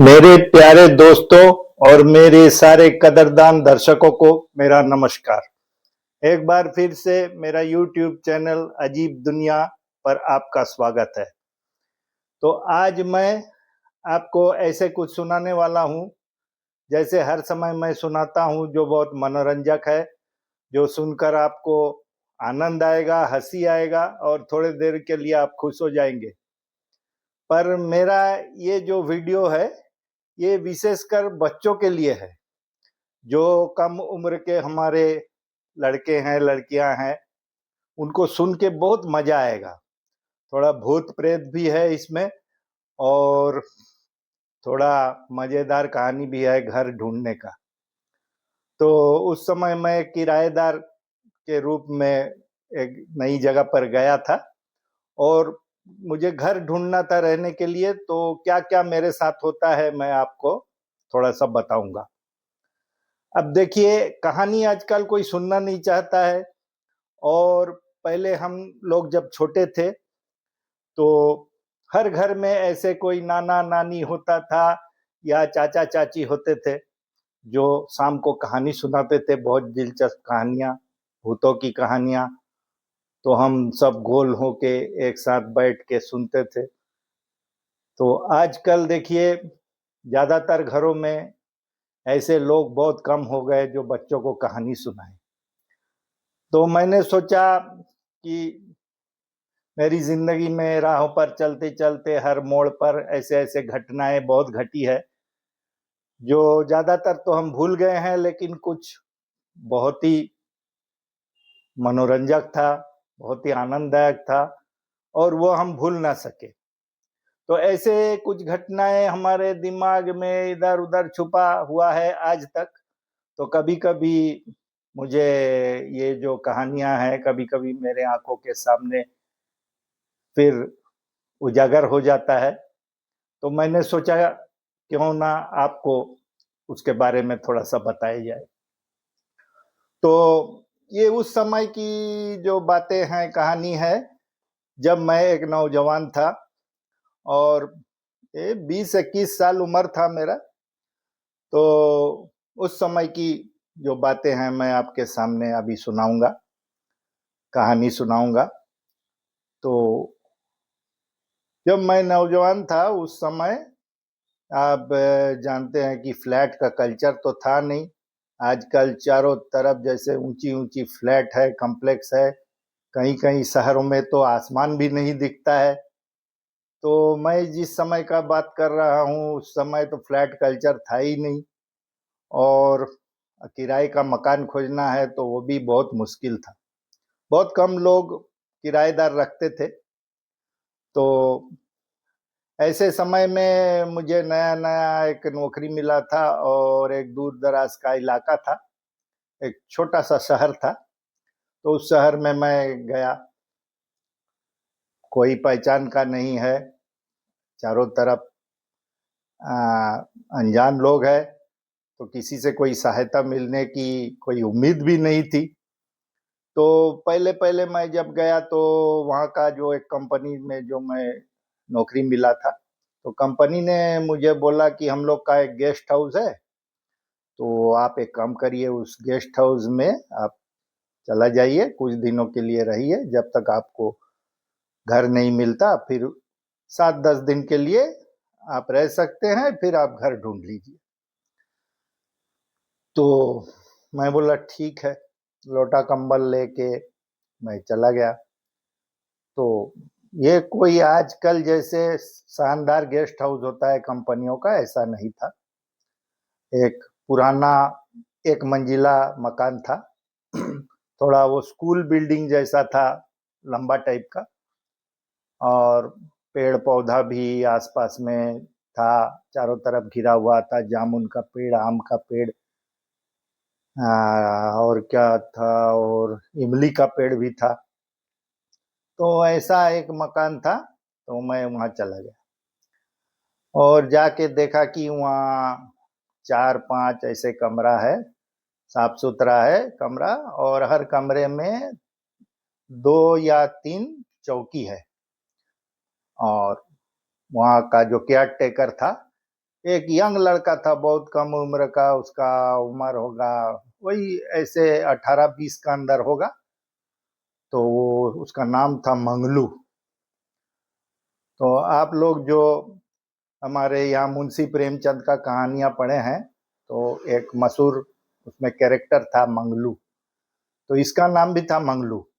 मेरे प्यारे दोस्तों और मेरे सारे कदरदान दर्शकों को मेरा नमस्कार। एक बार फिर से मेरा YouTube चैनल अजीब दुनिया पर आपका स्वागत है। तो आज मैं आपको ऐसे कुछ सुनाने वाला हूँ, जैसे हर समय मैं सुनाता हूँ, जो बहुत मनोरंजक है, जो सुनकर आपको आनंद आएगा, हंसी आएगा और थोड़ी देर के लिए आप खुश हो जाएंगे। पर मेरा ये जो वीडियो है, ये विशेषकर बच्चों के लिए है, जो कम उम्र के हमारे लड़के हैं, लड़कियां हैं, उनको सुन के बहुत मजा आएगा। थोड़ा भूत प्रेत भी है इसमें और थोड़ा मजेदार कहानी भी है घर ढूंढने का। तो उस समय मैं किराएदार के रूप में एक नई जगह पर गया था और मुझे घर ढूंढना था रहने के लिए। तो क्या क्या मेरे साथ होता है मैं आपको थोड़ा सा बताऊंगा। अब देखिए, कहानी आजकल कोई सुनना नहीं चाहता है और पहले हम लोग जब छोटे थे तो हर घर में ऐसे कोई नाना नानी होता था या चाचा चाची होते थे, जो शाम को कहानी सुनाते थे, बहुत दिलचस्प कहानियां, भूतों की कहानियां। तो हम सब गोल होके एक साथ बैठ के सुनते थे। तो आजकल देखिए, ज्यादातर घरों में ऐसे लोग बहुत कम हो गए जो बच्चों को कहानी सुनाएं। तो मैंने सोचा कि मेरी जिंदगी में राहों पर चलते चलते हर मोड़ पर ऐसे ऐसे घटनाएं बहुत घटी है, जो ज्यादातर तो हम भूल गए हैं, लेकिन कुछ बहुत ही मनोरंजक था, बहुत ही आनंददायक था और वो हम भूल ना सके। तो ऐसे कुछ घटनाएं हमारे दिमाग में इधर उधर छुपा हुआ है आज तक। तो कभी कभी मुझे ये जो कहानियां हैं, कभी कभी मेरे आंखों के सामने फिर उजागर हो जाता है। तो मैंने सोचा क्यों ना आपको उसके बारे में थोड़ा सा बताया जाए। तो ये उस समय की जो बातें हैं, कहानी है, जब मैं एक नौजवान था और 20-21 साल उम्र था मेरा। तो उस समय की जो बातें हैं मैं आपके सामने अभी सुनाऊंगा, कहानी सुनाऊंगा। तो जब मैं नौजवान था उस समय, आप जानते हैं कि फ्लैट का कल्चर तो था नहीं। आजकल चारों तरफ जैसे ऊंची ऊंची फ्लैट है, कॉम्प्लेक्स है, कहीं कहीं शहरों में तो आसमान भी नहीं दिखता है। तो मैं जिस समय का बात कर रहा हूँ उस समय तो फ्लैट कल्चर था ही नहीं और किराए का मकान खोजना है तो वो भी बहुत मुश्किल था। बहुत कम लोग किराएदार रखते थे। तो ऐसे समय में मुझे नया नया एक नौकरी मिला था और एक दूर दराज का इलाका था, एक छोटा सा शहर था। तो उस शहर में मैं गया, कोई पहचान का नहीं है, चारों तरफ अनजान लोग हैं। तो किसी से कोई सहायता मिलने की कोई उम्मीद भी नहीं थी। तो पहले पहले मैं जब गया तो वहाँ का जो एक कंपनी में जो मैं नौकरी मिला था, तो कंपनी ने मुझे बोला कि हम लोग का एक गेस्ट हाउस है, तो आप एक काम करिए, उस गेस्ट हाउस में आप चला जाइए, कुछ दिनों के लिए रहिए, जब तक आपको घर नहीं मिलता फिर 7-10 दिन के लिए आप रह सकते हैं, फिर आप घर ढूंढ लीजिए। तो मैं बोला ठीक है, लोटा कंबल लेके मैं चला गया। तो ये कोई आजकल जैसे शानदार गेस्ट हाउस होता है कंपनियों का, ऐसा नहीं था। एक पुराना एक मंजिला मकान था थोड़ा वो स्कूल बिल्डिंग जैसा था, लंबा टाइप का, और पेड़ पौधा भी आसपास में था, चारों तरफ घिरा हुआ था, जामुन का पेड़, आम का पेड़, और क्या था, और इमली का पेड़ भी था। तो ऐसा एक मकान था। तो मैं वहां चला गया और जाके देखा कि वहाँ 4-5 ऐसे कमरा है, साफ सुथरा है कमरा, और हर कमरे में 2 या 3 चौकी है। और वहाँ का जो केयर टेकर था एक यंग लड़का था, बहुत कम उम्र का, उसका उम्र होगा वही ऐसे 18-20 का अंदर होगा। तो वो उसका नाम था मंगलू। तो आप लोग जो हमारे यहाँ मुंशी प्रेमचंद का कहानियां पढ़े हैं, तो एक मशहूर उसमें कैरेक्टर था मंगलू, तो इसका नाम भी था मंगलू।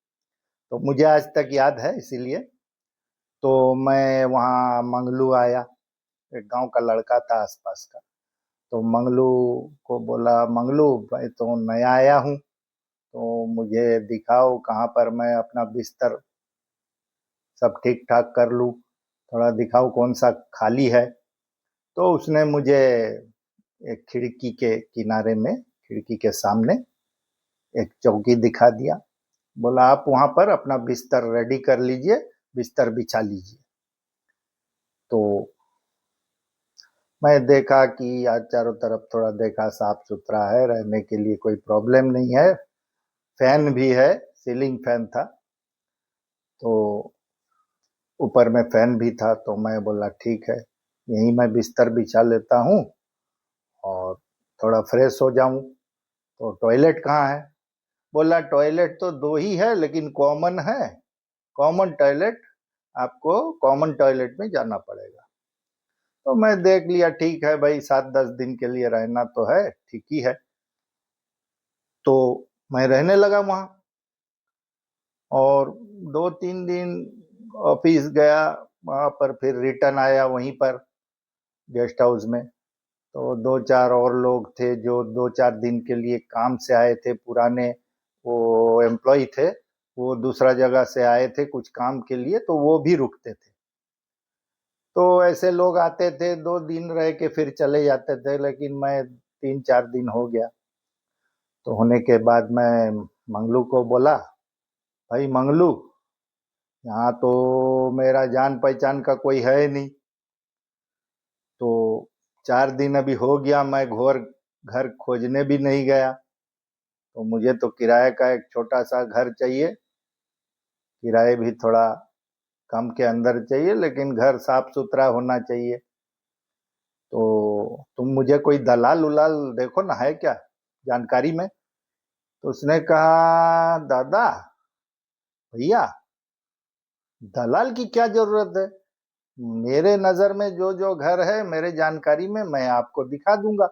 तो मुझे आज तक याद है, इसीलिए तो मैं वहाँ मंगलू आया। एक गांव का लड़का था आसपास का। तो मंगलू को बोला, मंगलू भाई तो नया आया हूँ, तो मुझे दिखाओ कहाँ पर मैं अपना बिस्तर सब ठीक ठाक कर लूँ, थोड़ा दिखाओ कौन सा खाली है। तो उसने मुझे एक खिड़की के किनारे में, खिड़की के सामने एक चौकी दिखा दिया। बोला आप वहां पर अपना बिस्तर रेडी कर लीजिए, बिस्तर बिछा लीजिए। तो मैं देखा कि आज चारों तरफ थोड़ा देखा, साफ सुथरा है, रहने के लिए कोई प्रॉब्लम नहीं है, फैन भी है, सीलिंग फैन था, तो ऊपर में फैन भी था। तो मैं बोला ठीक है, यहीं मैं बिस्तर बिछा लेता हूँ और थोड़ा फ्रेश हो जाऊं। तो टॉयलेट कहाँ है? बोला टॉयलेट तो दो ही है, लेकिन कॉमन है, कॉमन टॉयलेट, आपको कॉमन टॉयलेट में जाना पड़ेगा। तो मैं देख लिया, ठीक है भाई, 7-10 दिन के लिए रहना तो है, ठीक ही है। तो मैं रहने लगा वहां, और 2-3 दिन ऑफिस गया, वहां पर फिर रिटर्न आया वहीं पर गेस्ट हाउस में। तो 2-4 और लोग थे जो 2-4 दिन के लिए काम से आए थे, पुराने वो एम्प्लॉय थे, वो दूसरा जगह से आए थे कुछ काम के लिए, तो वो भी रुकते थे। तो ऐसे लोग आते थे, 2 दिन रह के फिर चले जाते थे, लेकिन मैं 3-4 दिन हो गया। तो होने के बाद मैं मंगलू को बोला, भाई मंगलू, यहाँ तो मेरा जान पहचान का कोई है नहीं, तो 4 दिन अभी हो गया, मैं घर घर खोजने भी नहीं गया, तो मुझे तो किराए का एक छोटा सा घर चाहिए, किराए भी थोड़ा कम के अंदर चाहिए, लेकिन घर साफ सुथरा होना चाहिए। तो तुम मुझे कोई दलाल उलाल देखो ना, है क्या जानकारी में? तो उसने कहा, दादा भैया, दलाल की क्या जरूरत है, मेरे नजर में जो जो घर है मेरे जानकारी में मैं आपको दिखा दूंगा।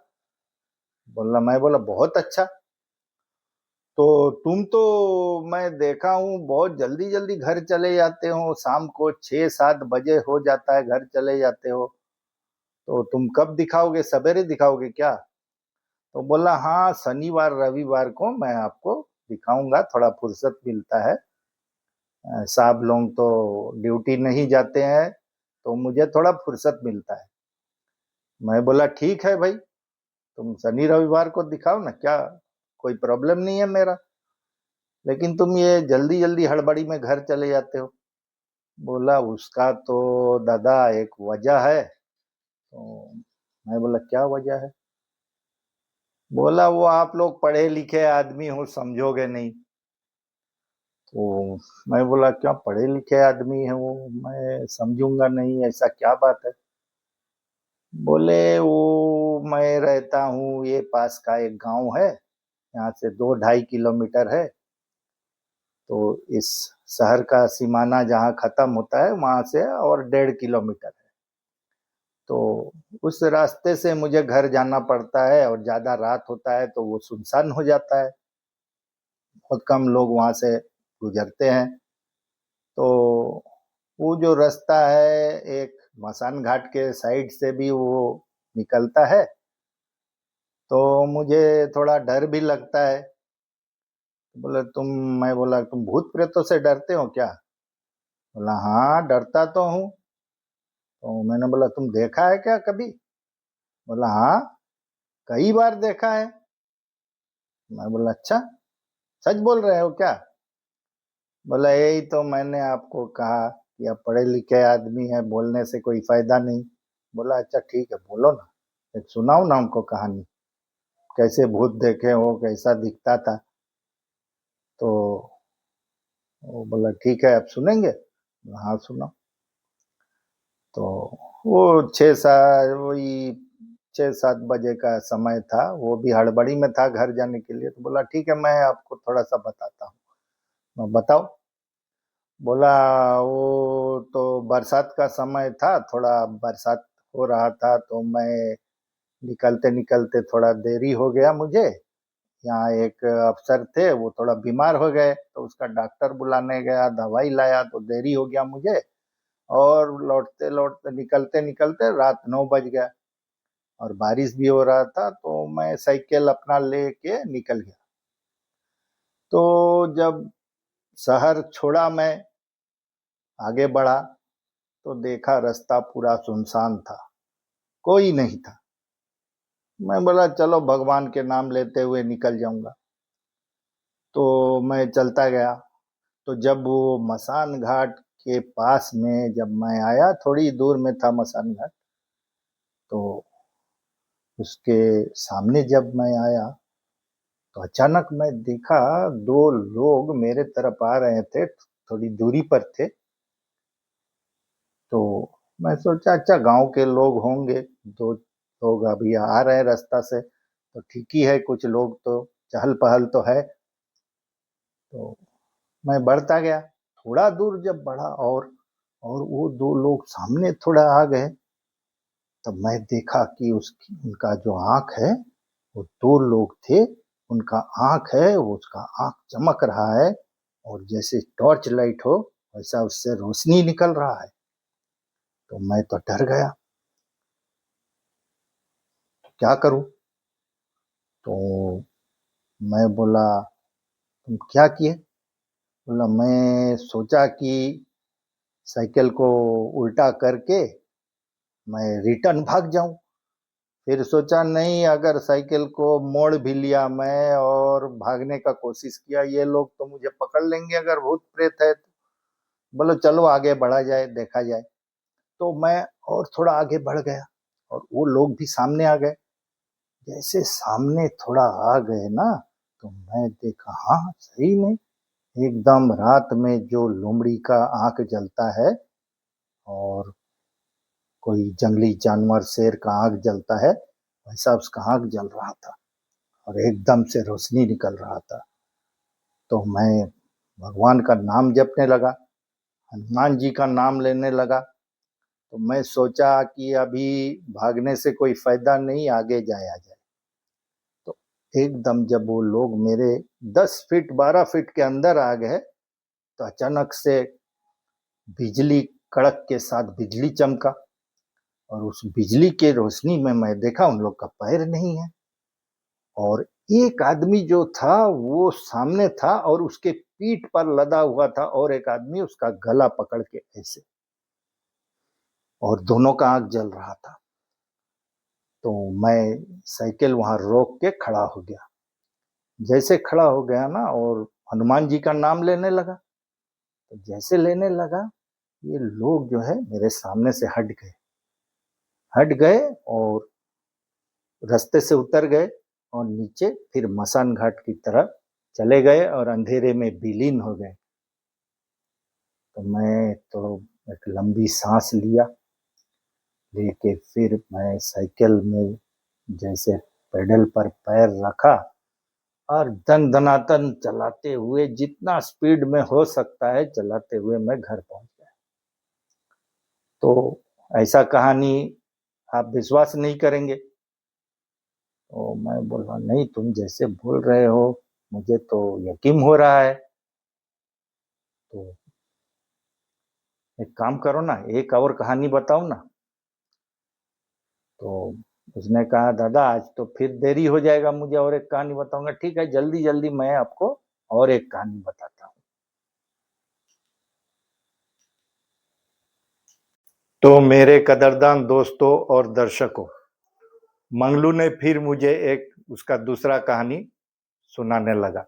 मैं बोला बहुत अच्छा। तो तुम तो, मैं देखा हूँ बहुत जल्दी जल्दी घर चले जाते हो, शाम को 6-7 बजे हो जाता है घर चले जाते हो, तो तुम कब दिखाओगे, सवेरे दिखाओगे क्या? तो बोला हाँ, शनिवार रविवार को मैं आपको दिखाऊंगा, थोड़ा फुर्सत मिलता है, साहब लोग तो ड्यूटी नहीं जाते हैं, तो मुझे थोड़ा फुर्सत मिलता है। मैं बोला ठीक है भाई, तुम शनि रविवार को दिखाओ ना, क्या कोई प्रॉब्लम नहीं है मेरा, लेकिन तुम ये जल्दी जल्दी हड़बड़ी में घर चले जाते हो। बोला उसका तो दादा एक वजह है। तो मैं बोला क्या वजह है? बोला वो आप लोग पढ़े लिखे आदमी हो, समझोगे नहीं। तो मैं बोला क्या पढ़े लिखे आदमी है वो, मैं समझूंगा नहीं, ऐसा क्या बात है? बोले वो मैं रहता हूँ, ये पास का एक गांव है, यहाँ से 2-2.5 किलोमीटर है। तो इस शहर का सीमाना जहाँ खत्म होता है वहां से और 1.5 किलोमीटर है। तो उस रास्ते से मुझे घर जाना पड़ता है, और ज्यादा रात होता है तो वो सुनसान हो जाता है, बहुत कम लोग वहां से गुजरते हैं। तो वो जो रास्ता है, एक मसान घाट के साइड से भी वो निकलता है, तो मुझे थोड़ा डर भी लगता है। बोला तुम मैं बोला तुम भूत प्रेतों से डरते हो क्या? बोला हाँ डरता तो हूँ। तो मैंने बोला तुम देखा है क्या कभी? बोला हाँ, कई बार देखा है। मैं बोला अच्छा, सच बोल रहे हो क्या? बोला यही तो मैंने आपको कहा कि आप पढ़े लिखे आदमी हैं, बोलने से कोई फायदा नहीं। बोला अच्छा ठीक है, बोलो ना, एक सुनाओ ना हमको कहानी, कैसे भूत देखे हो, कैसा दिखता था। तो वो बोला ठीक है, आप सुनेंगे? हाँ सुनो। तो वो 6 साल वही 6-7 बजे का समय था, वो भी हड़बड़ी में था घर जाने के लिए। तो बोला ठीक है, मैं आपको थोड़ा सा बताता हूँ। मैं बताओ। बोला वो तो बरसात का समय था, थोड़ा बरसात हो रहा था, तो मैं निकलते निकलते थोड़ा देरी हो गया मुझे। यहाँ एक अफसर थे, वो थोड़ा बीमार हो गए, तो उसका डॉक्टर बुलाने गया, दवाई लाया, तो देरी हो गया मुझे। और लौटते लौटते निकलते निकलते रात 9 बज गया, और बारिश भी हो रहा था, तो मैं साइकिल अपना लेके निकल गया। तो जब शहर छोड़ा, मैं आगे बढ़ा, तो देखा रास्ता पूरा सुनसान था, कोई नहीं था। मैं बोला चलो भगवान के नाम लेते हुए निकल जाऊंगा। तो मैं चलता गया। तो जब वो मसान घाट के पास में जब मैं आया, थोड़ी दूर में था मसान घाट, तो उसके सामने जब मैं आया, तो अचानक मैं देखा 2 लोग मेरे तरफ आ रहे थे, थोड़ी दूरी पर थे। तो मैं सोचा अच्छा गांव के लोग होंगे, 2 लोग अभी आ रहे हैं रास्ता से, तो ठीक ही है, कुछ लोग तो चहल पहल तो है। तो मैं बढ़ता गया, थोड़ा दूर जब बढ़ा, और वो 2 लोग सामने थोड़ा आ गए, तब मैं देखा कि उसकी उनका जो आंख है, वो 2 लोग थे, उनका आंख है, वो उसका आंख चमक रहा है, और जैसे टॉर्च लाइट हो वैसा उससे रोशनी निकल रहा है। तो मैं तो डर गया, क्या करूं। तो मैं बोला तुम क्या किए। बोला मैं सोचा कि साइकिल को उल्टा करके मैं रिटर्न भाग जाऊं। फिर सोचा नहीं, अगर साइकिल को मोड़ भी लिया मैं और भागने का कोशिश किया, ये लोग तो मुझे पकड़ लेंगे अगर भूत प्रेत है तो। बोलो चलो आगे बढ़ा जाए, देखा जाए। तो मैं और थोड़ा आगे बढ़ गया, और वो लोग भी सामने आ गए। जैसे सामने थोड़ा आ गए ना, तो मैं देखा हाँ सही में एकदम रात में जो लोमड़ी का आंख जलता है, और कोई जंगली जानवर शेर का आंख जलता है, वैसा उसका आंख जल रहा था, और एकदम से रोशनी निकल रहा था। तो मैं भगवान का नाम जपने लगा, हनुमान जी का नाम लेने लगा। तो मैं सोचा कि अभी भागने से कोई फायदा नहीं, आगे जाया जाए। तो एकदम जब वो लोग मेरे 10 फीट 12 फीट के अंदर आ गए, तो अचानक से बिजली कड़क के साथ बिजली चमका, और उस बिजली के रोशनी में मैं देखा उन लोग का पैर नहीं है, और एक आदमी जो था वो सामने था, और उसके पीठ पर लदा हुआ था, और एक आदमी उसका गला पकड़ के ऐसे, और दोनों का आंख जल रहा था। तो मैं साइकिल वहां रोक के खड़ा हो गया। जैसे खड़ा हो गया ना, और हनुमान जी का नाम लेने लगा, तो जैसे लेने लगा, ये लोग जो है मेरे सामने से हट गए, और रास्ते से उतर गए, और नीचे फिर मसान घाट की तरफ चले गए, और अंधेरे में विलीन हो गए। तो मैं तो एक लंबी सांस लिया, लेके फिर मैं साइकिल में जैसे पेडल पर पैर रखा, और दन दनादन चलाते हुए जितना स्पीड में हो सकता है चलाते हुए मैं घर पहुंच गया। तो ऐसा कहानी आप विश्वास नहीं करेंगे। तो मैं बोला नहीं, तुम जैसे बोल रहे हो मुझे तो यकीन हो रहा है। तो एक काम करो ना, एक और कहानी बताओ ना। तो उसने कहा दादा आज तो फिर देरी हो जाएगा, मुझे और एक कहानी बताऊंगा। ठीक है, जल्दी जल्दी मैं आपको और एक कहानी बताता हूँ। तो मेरे कदरदान दोस्तों और दर्शकों, मंगलू ने फिर मुझे एक उसका दूसरा कहानी सुनाने लगा।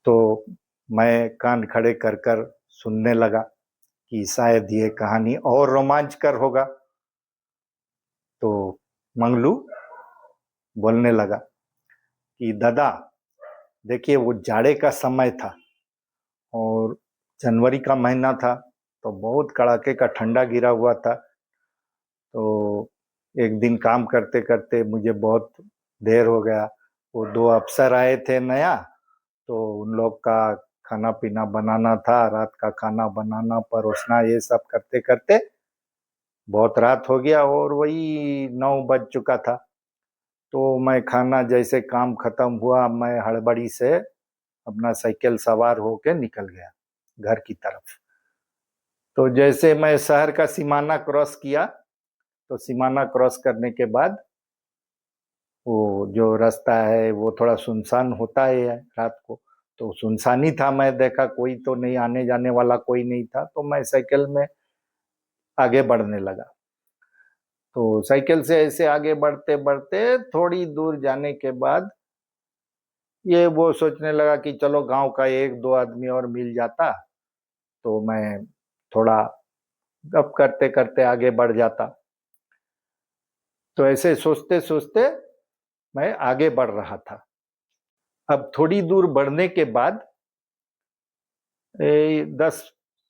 तो मैं कान खड़े कर कर सुनने लगा कि शायद ये कहानी और रोमांचकर होगा। तो मंगलू बोलने लगा कि दादा देखिए, वो जाड़े का समय था, और जनवरी का महीना था, तो बहुत कड़ाके का ठंडा गिरा हुआ था। तो एक दिन काम करते करते मुझे बहुत देर हो गया। वो दो अफसर आए थे नया, तो उन लोग का खाना पीना बनाना था, रात का खाना बनाना परोसना ये सब करते करते बहुत रात हो गया और वही 9 बज चुका था। तो मैं खाना जैसे काम खत्म हुआ, मैं हड़बड़ी से अपना साइकिल सवार होके निकल गया घर की तरफ। तो जैसे मैं शहर का सीमाना क्रॉस किया, तो सीमाना क्रॉस करने के बाद वो जो रास्ता है वो थोड़ा सुनसान होता है रात को, तो सुनसान ही था। मैं देखा कोई तो नहीं, आने जाने वाला कोई नहीं था, तो मैं साइकिल में आगे बढ़ने लगा। तो साइकिल से ऐसे आगे बढ़ते बढ़ते थोड़ी दूर जाने के बाद ये वो सोचने लगा कि चलो गांव का एक दो आदमी और मिल जाता तो मैं थोड़ा गप करते करते आगे बढ़ जाता। तो ऐसे सोचते सोचते मैं आगे बढ़ रहा था। अब थोड़ी दूर बढ़ने के बाद 10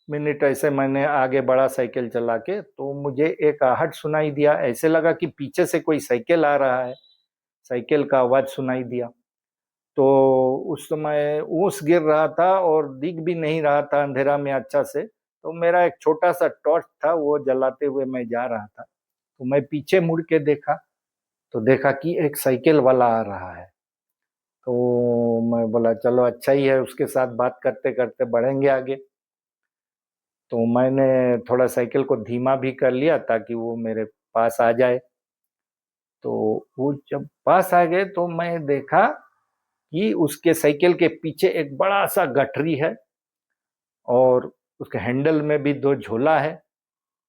मिनट ऐसे मैंने आगे बढ़ा साइकिल चला के, तो मुझे एक आहट सुनाई दिया। ऐसे लगा कि पीछे से कोई साइकिल आ रहा है, साइकिल का आवाज सुनाई दिया। तो उस समय ओस गिर रहा था और दिख भी नहीं रहा था अंधेरा में अच्छा से। तो मेरा एक छोटा सा टॉर्च था, वो जलाते हुए मैं जा रहा था। तो मैं पीछे मुड़ के देखा, तो देखा कि एक साइकिल वाला आ रहा है। तो मैं बोला चलो अच्छा ही है, उसके साथ बात करते करते बढ़ेंगे आगे। तो मैंने थोड़ा साइकिल को धीमा भी कर लिया ताकि वो मेरे पास आ जाए। तो वो जब पास आ गए तो मैं देखा कि उसके साइकिल के पीछे एक बड़ा सा गठरी है और उसके हैंडल में भी दो झोला है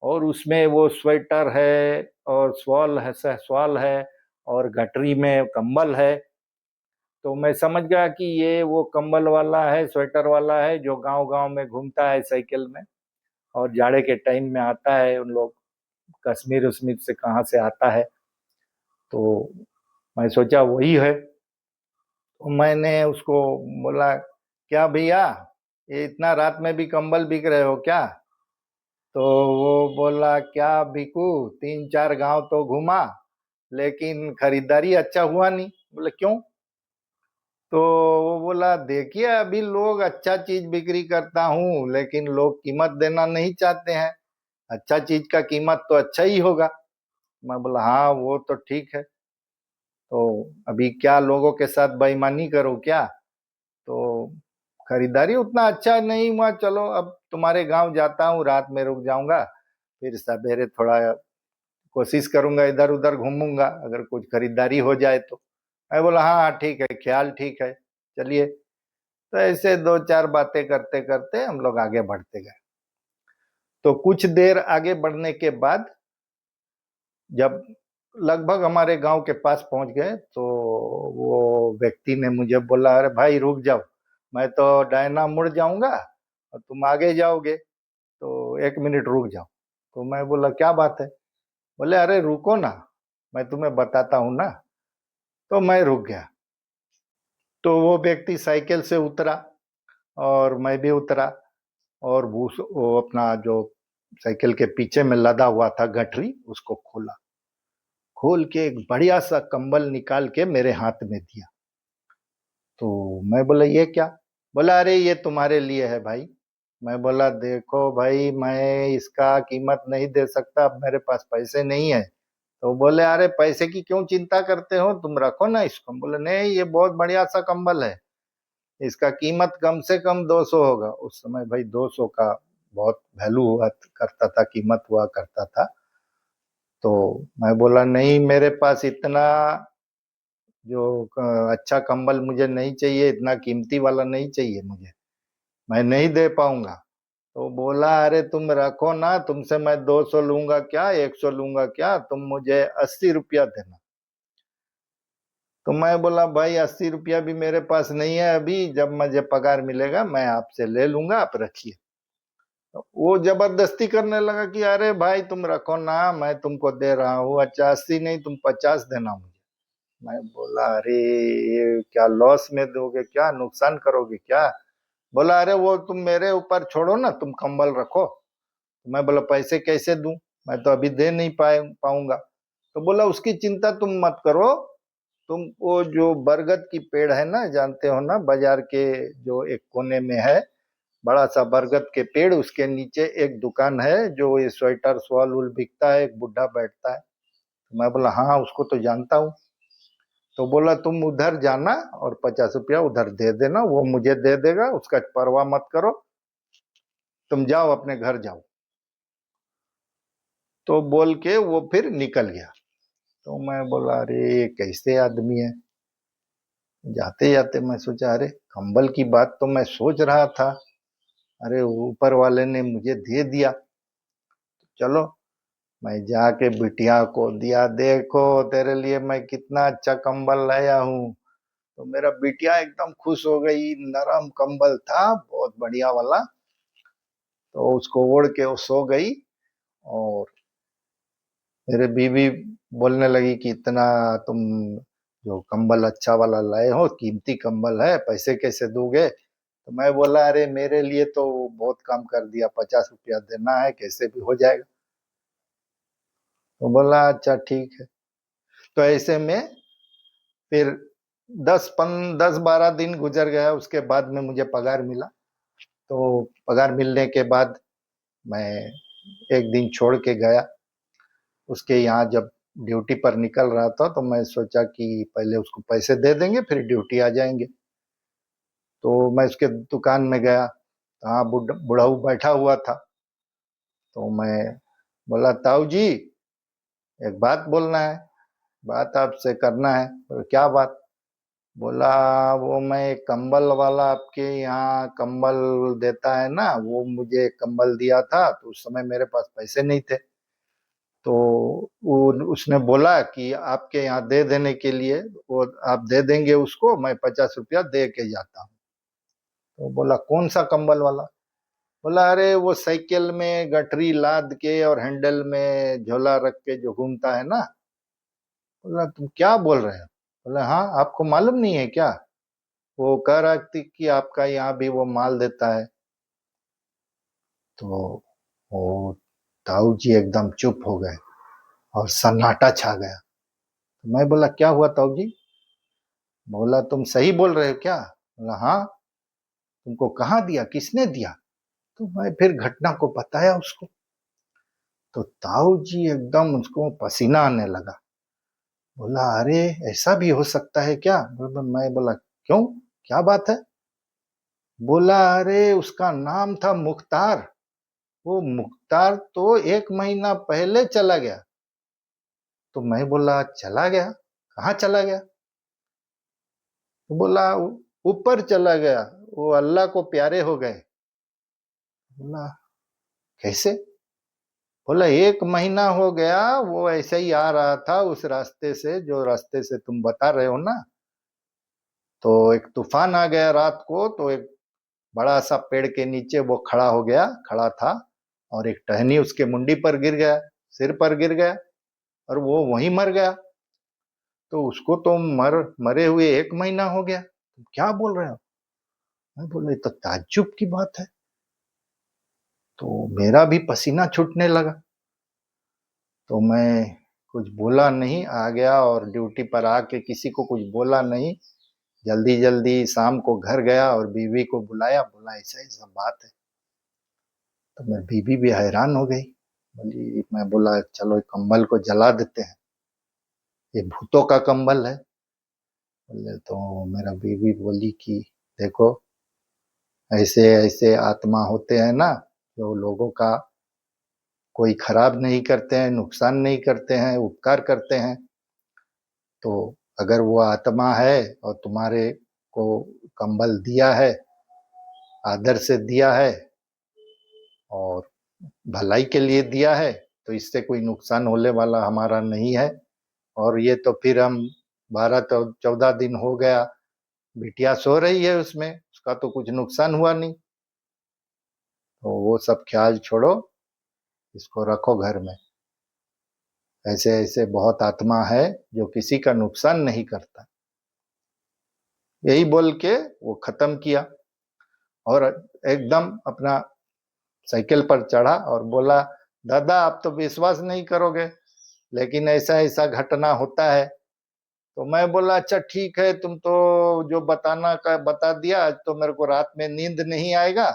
और उसमें वो स्वेटर है और स्वॉल है और गठरी में कंबल है। तो मैं समझ गया कि ये वो कंबल वाला है, स्वेटर वाला है जो गांव गांव में घूमता है साइकिल में और जाड़े के टाइम में आता है। उन लोग कश्मीर उश्मीर से कहाँ से आता है, तो मैं सोचा वही है। तो मैंने उसको बोला क्या भैया, ये इतना रात में भी कंबल बिक रहे हो क्या? तो वो बोला क्या बिकू, 3 4 गांव तो घूमा लेकिन खरीदारी अच्छा हुआ नहीं। बोले क्यों? तो वो बोला देखिए अभी लोग अच्छा चीज बिक्री करता हूँ लेकिन लोग कीमत देना नहीं चाहते हैं, अच्छा चीज का कीमत तो अच्छा ही होगा। मैं बोला हाँ वो तो ठीक है, तो अभी क्या लोगों के साथ बेईमानी करो क्या? तो खरीदारी उतना अच्छा नहीं हुआ, चलो अब तुम्हारे गांव जाता हूँ, रात में रुक जाऊंगा, फिर सवेरे थोड़ा कोशिश करूंगा इधर उधर घूमूंगा, अगर कुछ खरीदारी हो जाए तो। मैं बोला हाँ हाँ ठीक है, ख्याल ठीक है, चलिए। तो ऐसे दो चार बातें करते करते हम लोग आगे बढ़ते गए। तो कुछ देर आगे बढ़ने के बाद जब लगभग हमारे गांव के पास पहुंच गए तो वो व्यक्ति ने मुझे बोला अरे भाई रुक जाओ, मैं तो डायना मुड़ जाऊंगा और तुम आगे जाओगे, तो 1 मिनट रुक जाओ। तो मैं बोला क्या बात है? बोले अरे रुको ना, मैं तुम्हें बताता हूँ ना। तो मैं रुक गया। तो वो व्यक्ति साइकिल से उतरा और मैं भी उतरा और वो अपना जो साइकिल के पीछे में लदा हुआ था गठरी उसको खोला, खोल के एक बढ़िया सा कंबल निकाल के मेरे हाथ में दिया। तो मैं बोला ये क्या? बोला अरे ये तुम्हारे लिए है भाई। मैं बोला देखो भाई मैं इसका कीमत नहीं दे सकता, अब मेरे पास पैसे नहीं है। तो बोले अरे पैसे की क्यों चिंता करते हो, तुम रखो ना इसको। बोले नहीं ये बहुत बढ़िया सा कंबल है, इसका कीमत कम से कम 200 होगा। उस समय भाई 200 का बहुत वैल्यू हुआ करता था, कीमत हुआ करता था। तो मैं बोला नहीं मेरे पास इतना जो अच्छा कंबल मुझे नहीं चाहिए, इतना कीमती वाला नहीं चाहिए मुझे, मैं नहीं दे पाऊंगा। तो बोला अरे तुम रखो ना, तुमसे मैं 200 लूंगा क्या, 100 लूंगा क्या, तुम मुझे 80 रुपया देना। तो मैं बोला भाई 80 रुपया भी मेरे पास नहीं है, अभी जब मुझे पगार मिलेगा मैं आपसे ले लूंगा, आप रखिए। तो वो जबरदस्ती करने लगा कि अरे भाई तुम रखो ना, मैं तुमको दे रहा हूँ, अच्छा 80 नहीं तुम 50 देना मुझे। मैं बोला अरे ये क्या लॉस में दोगे क्या, नुकसान करोगे क्या? बोला अरे वो तुम मेरे ऊपर छोड़ो ना, तुम कंबल रखो। तो मैं बोला पैसे कैसे दूं, मैं तो अभी दे नहीं पाऊंगा। तो बोला उसकी चिंता तुम मत करो, तुम वो जो बरगद की पेड़ है ना, जानते हो ना, बाजार के जो एक कोने में है बड़ा सा बरगद के पेड़, उसके नीचे एक दुकान है जो ये स्वेटर शॉल वूल बिकता है, एक बुढ़ा बैठता है। तो मैं बोला हाँ उसको तो जानता हूँ। तो बोला तुम उधर जाना और 50 रुपया उधर दे देना, वो मुझे दे देगा, उसका परवाह मत करो, तुम जाओ अपने घर जाओ। तो बोल के वो फिर निकल गया। तो मैं बोला अरे ये कैसे आदमी है। जाते जाते मैं सोचा अरे कंबल की बात तो मैं सोच रहा था, अरे ऊपर वाले ने मुझे दे दिया। चलो मैं जाके बिटिया को दिया, देखो तेरे लिए मैं कितना अच्छा कंबल लाया हूँ। तो मेरा बिटिया एकदम खुश हो गई, नरम कंबल था बहुत बढ़िया वाला। तो उसको ओढ़ के वो सो गई। और मेरे बीवी बोलने लगी कि इतना तुम जो कंबल अच्छा वाला लाए हो, कीमती कंबल है, पैसे कैसे दोगे। तो मैं बोला अरे मेरे लिए तो बहुत काम कर दिया, 50 रुपया देना है, कैसे भी हो जाएगा। तो बोला अच्छा ठीक है। तो ऐसे में फिर 10-12 दिन गुजर गया, उसके बाद में मुझे पगार मिला। तो पगार मिलने के बाद मैं एक दिन छोड़ के गया उसके यहाँ, जब ड्यूटी पर निकल रहा था तो मैं सोचा कि पहले उसको पैसे दे देंगे फिर ड्यूटी आ जाएंगे। तो मैं उसके दुकान में गया, हाँ बुढ़ाऊ बैठा हुआ था। तो मैं बोला ताऊ जी एक बात बोलना है, बात आपसे करना है। बोला क्या बात। बोला वो मैं कंबल वाला आपके यहाँ कंबल देता है ना, वो मुझे कंबल दिया था तो उस समय मेरे पास पैसे नहीं थे। तो वो उसने बोला कि आपके यहाँ दे देने के लिए, वो आप दे देंगे उसको, मैं 50 रुपया दे के जाता हूँ। तो बोला कौन सा कंबल वाला। बोला अरे वो साइकिल में गठरी लाद के और हैंडल में झोला रख के जो घूमता है ना। बोला तुम क्या बोल रहे हो। बोला हाँ आपको मालूम नहीं है क्या, वो कह रहा थी कि आपका यहाँ भी वो माल देता है। तो वो ताऊ जी एकदम चुप हो गए और सन्नाटा छा गया। तो मैं बोला क्या हुआ ताऊ जी। बोला तुम सही बोल रहे हो क्या। बोला हाँ। तुमको कहाँ दिया, किसने दिया। तो मैं फिर घटना को बताया उसको। तो ताऊ जी एकदम उसको पसीना आने लगा। बोला अरे ऐसा भी हो सकता है क्या। मैं बोला क्यों, क्या बात है। बोला अरे उसका नाम था मुख्तार, वो मुख्तार तो 1 महीना पहले चला गया। तो मैं बोला चला गया, कहाँ चला गया। तो बोला ऊपर चला गया, वो अल्लाह को प्यारे हो गए। बोला कैसे। बोला 1 महीना हो गया, वो ऐसे ही आ रहा था उस रास्ते से जो रास्ते से तुम बता रहे हो ना। तो एक तूफान आ गया रात को, तो एक बड़ा सा पेड़ के नीचे वो खड़ा था, और एक टहनी उसके मुंडी पर गिर गया, सिर पर गिर गया, और वो वहीं मर गया। तो उसको तो मरे हुए 1 महीना हो गया, तुम क्या बोल रहे हो। मैं बोले तो ताज्जुब की बात है। तो मेरा भी पसीना छूटने लगा। तो मैं कुछ बोला नहीं, आ गया और ड्यूटी पर आके किसी को कुछ बोला नहीं। जल्दी जल्दी शाम को घर गया और बीवी को बुलाया, बोला ऐसा ऐसा बात है। तो मैं बीवी भी हैरान हो गई, बोली, मैं बोला चलो कंबल को जला देते हैं, ये भूतों का कंबल है। बोले तो मेरा बीवी बोली कि देखो ऐसे ऐसे आत्मा होते हैं ना, जो लोगों का कोई खराब नहीं करते हैं, नुकसान नहीं करते हैं, उपकार करते हैं। तो अगर वो आत्मा है और तुम्हारे को कंबल दिया है, आदर से दिया है और भलाई के लिए दिया है, तो इससे कोई नुकसान होने वाला हमारा नहीं है। और ये तो फिर हम 12-14 दिन हो गया, बिटिया सो रही है उसमें, उसका तो कुछ नुकसान हुआ नहीं। तो वो सब ख्याल छोड़ो, इसको रखो घर में। ऐसे ऐसे बहुत आत्मा है जो किसी का नुकसान नहीं करता। यही बोल के वो खत्म किया और एकदम अपना साइकिल पर चढ़ा और बोला दादा आप तो विश्वास नहीं करोगे, लेकिन ऐसा ऐसा घटना होता है। तो मैं बोला अच्छा ठीक है, तुम तो जो बताना का बता दिया, आज तो मेरे को रात में नींद नहीं आएगा,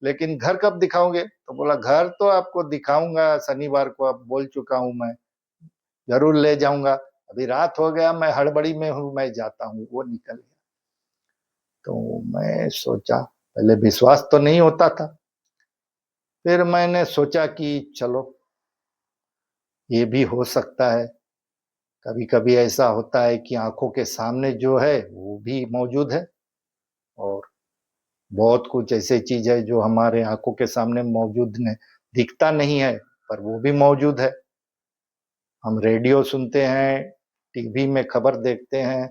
लेकिन घर कब दिखाओगे? तो बोला घर तो आपको दिखाऊंगा, शनिवार को अब बोल चुका हूं मैं, जरूर ले जाऊंगा। अभी रात हो गया, मैं हड़बड़ी में हूं, मैं जाता हूँ। वो निकल गया। तो मैं सोचा, पहले विश्वास तो नहीं होता था, फिर मैंने सोचा कि चलो ये भी हो सकता है। कभी कभी ऐसा होता है कि आंखों के सामने जो है वो भी मौजूद है, और बहुत कुछ ऐसी चीज है जो हमारे आंखों के सामने मौजूद ने दिखता नहीं है, पर वो भी मौजूद है। हम रेडियो सुनते हैं, टीवी में खबर देखते हैं,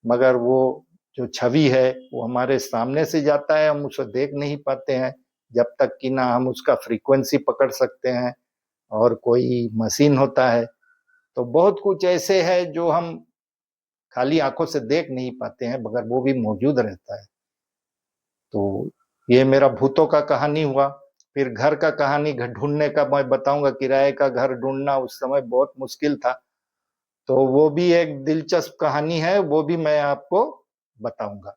मगर वो जो छवि है वो हमारे सामने से जाता है, हम उसे देख नहीं पाते हैं जब तक कि ना हम उसका फ्रीक्वेंसी पकड़ सकते हैं, और कोई मशीन होता है। तो बहुत कुछ ऐसे है जो हम खाली आंखों से देख नहीं पाते हैं, मगर वो भी मौजूद रहता है। तो ये मेरा भूतों का कहानी हुआ। फिर घर का कहानी ढूंढने का मैं बताऊंगा। किराए का घर ढूंढना उस समय बहुत मुश्किल था, तो वो भी एक दिलचस्प कहानी है, वो भी मैं आपको बताऊंगा।